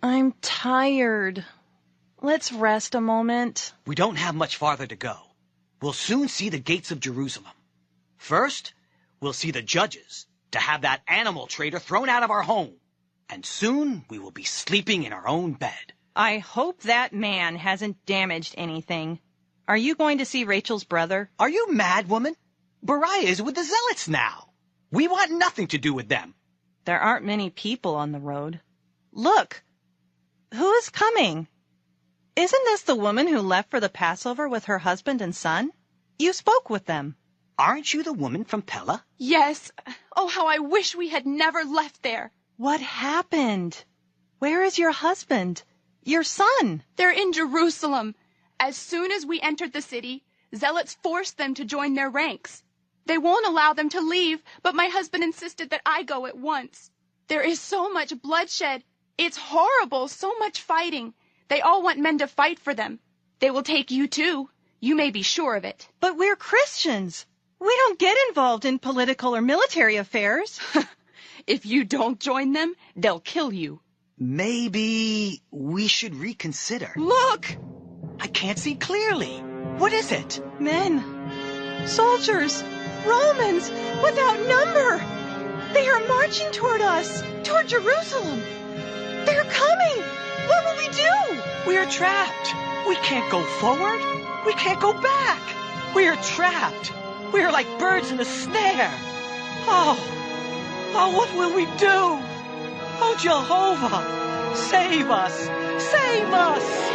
I'm tired. Let's rest a moment. We don't have much farther to go. We'll soon see the gates of Jerusalem. First, we'll see the judges to have that animal trader thrown out of our home. And soon we will be sleeping in our own bed. I hope that man hasn't damaged anything. Are you going to see Rachel's brother? Are you mad, woman? Beriah is with the zealots now. We want nothing to do with them. There aren't many people on the road. Look! Who is coming? Isn't this the woman who left for the Passover with her husband and son? You spoke with them. Aren't you the woman from Pella? Yes. Oh, how I wish we had never left there. What happened? Where is your husband? Your son? They're in Jerusalem. As soon as we entered the city, zealots forced them to join their ranks. They won't allow them to leave, but my husband insisted that I go at once. There is so much bloodshed. It's horrible, so much fighting. They all want men to fight for them. They will take you too. You may be sure of it. But we're Christians. We don't get involved in political or military affairs. If you don't join them, they'll kill you. Maybe we should reconsider. Look! I can't see clearly. What is it? Men. Soldiers. Romans. Without number. They are marching toward us. Toward Jerusalem. They're coming. What will we do? We are trapped. We can't go forward. We can't go back. We are trapped. We are like birds in a snare. Oh, what will we do? Oh, Jehovah, save us. Save us.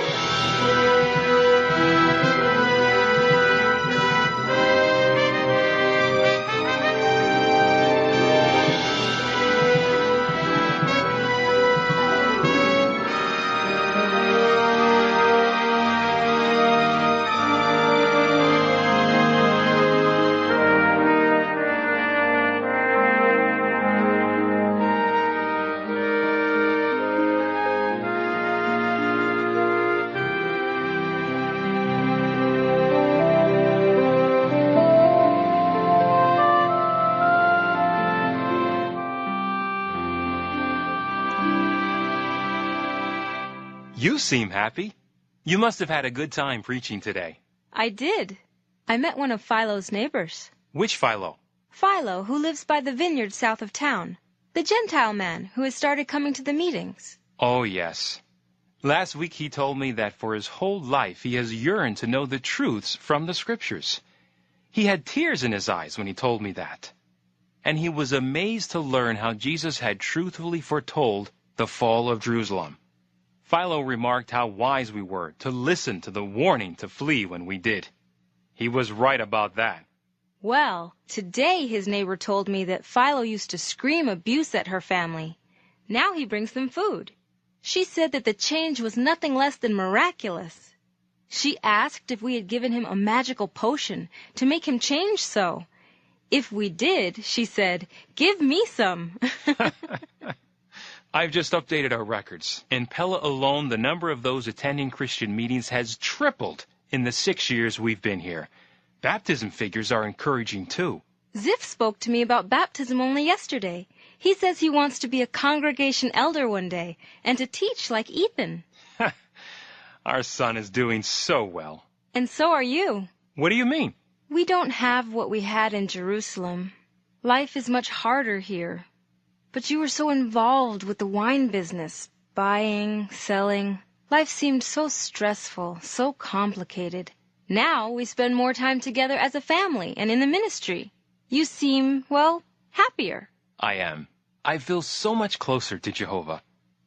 You seem happy. You must have had a good time preaching today. I did. I met one of Philo's neighbors. Which Philo? Philo, who lives by the vineyard south of town. The Gentile man who has started coming to the meetings. Oh, yes. Last week he told me that for his whole life he has yearned to know the truths from the Scriptures. He had tears in his eyes when he told me that. And he was amazed to learn how Jesus had truthfully foretold the fall of Jerusalem. Philo remarked how wise we were to listen to the warning to flee when we did. He was right about that. Well, today his neighbor told me that Philo used to scream abuse at her family. Now he brings them food. She said that the change was nothing less than miraculous. She asked if we had given him a magical potion to make him change so. If we did, she said, "Give me some." I've just updated our records. In Pella alone, the number of those attending Christian meetings has tripled in the 6 years we've been here. Baptism figures are encouraging too. Ziff spoke to me about baptism only yesterday. He says he wants to be a congregation elder one day and to teach like Ethan. Our son is doing so well. And so are you. What do you mean? We don't have what we had in Jerusalem. Life is much harder here. But you were so involved with the wine business, buying, selling. Life seemed so stressful, so complicated. Now we spend more time together as a family and in the ministry. You seem, well, happier. I am. I feel so much closer to Jehovah.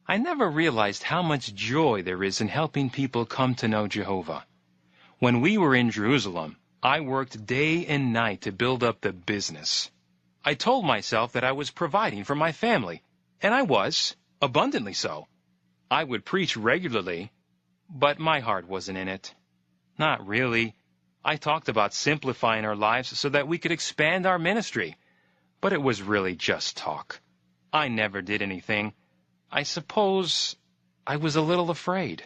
I never realized how much joy there is in helping people come to know Jehovah. When we were in Jerusalem, I worked day and night to build up the business. I told myself that I was providing for my family, and I was, abundantly so. I would preach regularly, but my heart wasn't in it. Not really. I talked about simplifying our lives so that we could expand our ministry, but it was really just talk. I never did anything. I suppose I was a little afraid.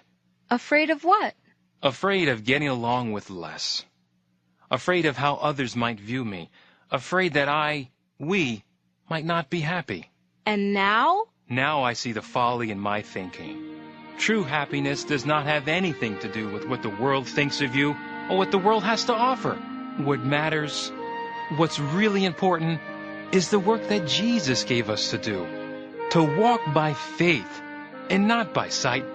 Afraid of what? Afraid of getting along with less. Afraid of how others might view me. Afraid that we might not be happy. And now? Now I see the folly in my thinking. True happiness does not have anything to do with what the world thinks of you or what the world has to offer. What matters, what's really important, is the work that Jesus gave us to do. To walk by faith and not by sight.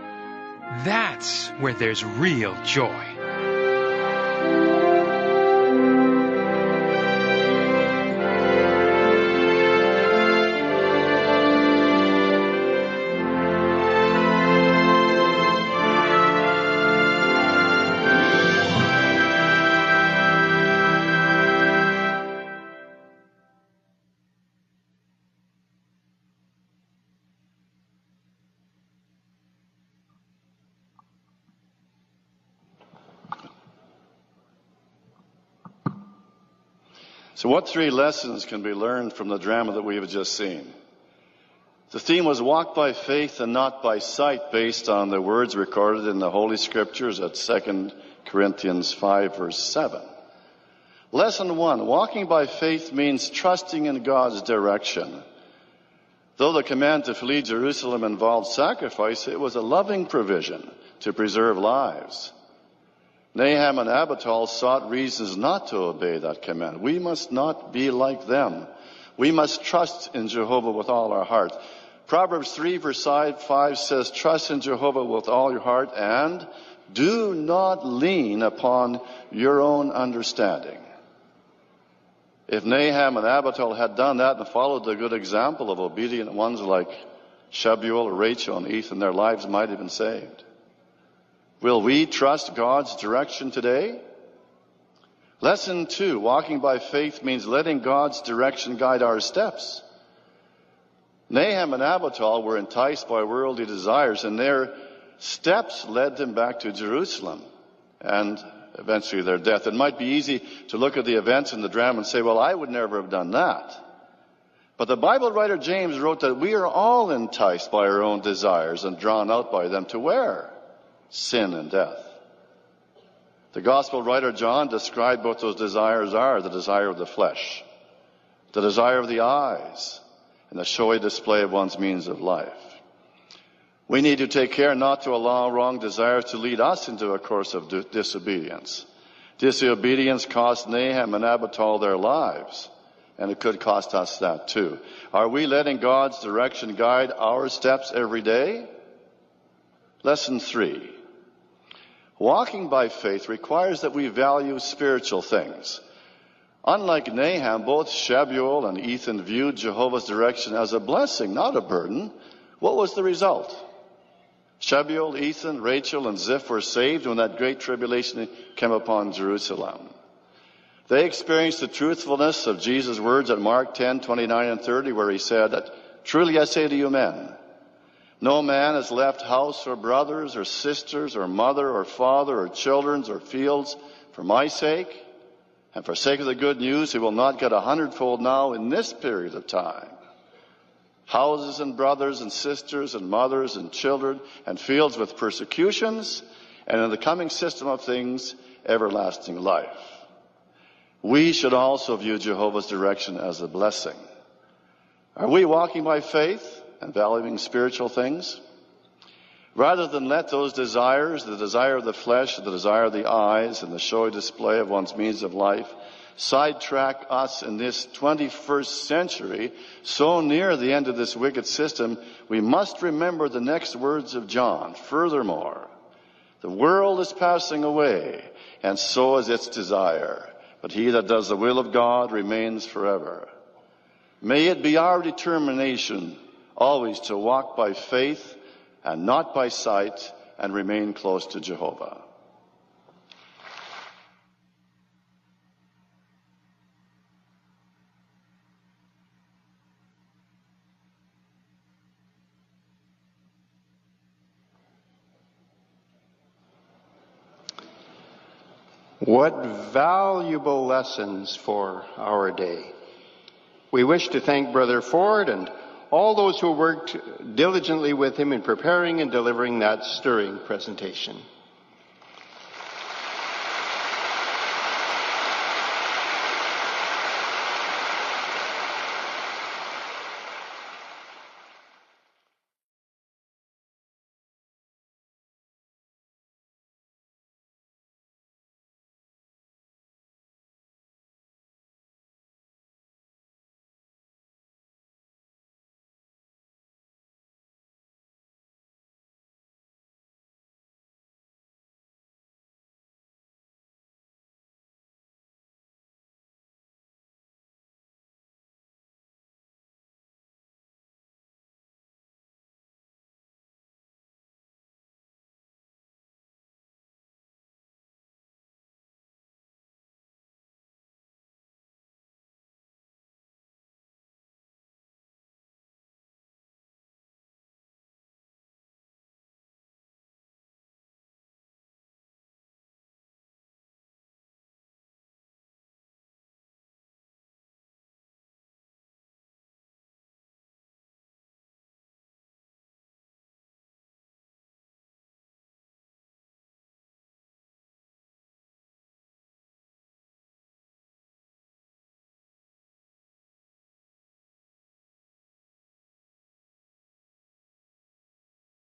That's where there's real joy. So what three lessons can be learned from the drama that we have just seen? The theme was walk by faith and not by sight, based on the words recorded in the Holy Scriptures at 2 Corinthians 5, verse 7. Lesson 1, walking by faith means trusting in God's direction. Though the command to flee Jerusalem involved sacrifice, it was a loving provision to preserve lives. Nahum and Abital sought reasons not to obey that command. We must not be like them. We must trust in Jehovah with all our heart. Proverbs 3 verse 5 says, trust in Jehovah with all your heart and do not lean upon your own understanding. If Nahum and Abital had done that and followed the good example of obedient ones like Shebuel, Rachel, and Ethan, their lives might have been saved. Will we trust God's direction today? Lesson 2, walking by faith means letting God's direction guide our steps. Nahum and Abital were enticed by worldly desires, and their steps led them back to Jerusalem and eventually their death. It might be easy to look at the events in the drama and say, well, I would never have done that. But the Bible writer James wrote that we are all enticed by our own desires and drawn out by them to where? Sin and death. The gospel writer John described what those desires are: the desire of the flesh, the desire of the eyes, and the showy display of one's means of life. We need to take care not to allow wrong desires to lead us into a course of disobedience. Disobedience cost Nahum and Abital their lives, and it could cost us that too. Are we letting God's direction guide our steps every day? Lesson 3. Walking by faith requires that we value spiritual things. Unlike Nahum, both Shebuel and Ethan viewed Jehovah's direction as a blessing, not a burden. What was the result? Shebuel, Ethan, Rachel, and Ziff were saved when that great tribulation came upon Jerusalem. They experienced the truthfulness of Jesus' words at Mark 10:29 and 30, where he said that, truly I say to you men, no man has left house or brothers or sisters or mother or father or children or fields for my sake and for sake of the good news who will not get 100-fold now in this period of time. Houses and brothers and sisters and mothers and children and fields with persecutions, and in the coming system of things, everlasting life. we should also view Jehovah's direction as a blessing. Are we walking by faith and valuing spiritual things? Rather than let those desires, the desire of the flesh, the desire of the eyes, and the showy display of one's means of life, sidetrack us in this 21st century, so near the end of this wicked system, we must remember the next words of John. Furthermore, the world is passing away, and so is its desire. But he that does the will of God remains forever. May it be our determination always to walk by faith and not by sight, and remain close to Jehovah. What valuable lessons for our day. We wish to thank Brother Ford and all those who worked diligently with him in preparing and delivering that stirring presentation.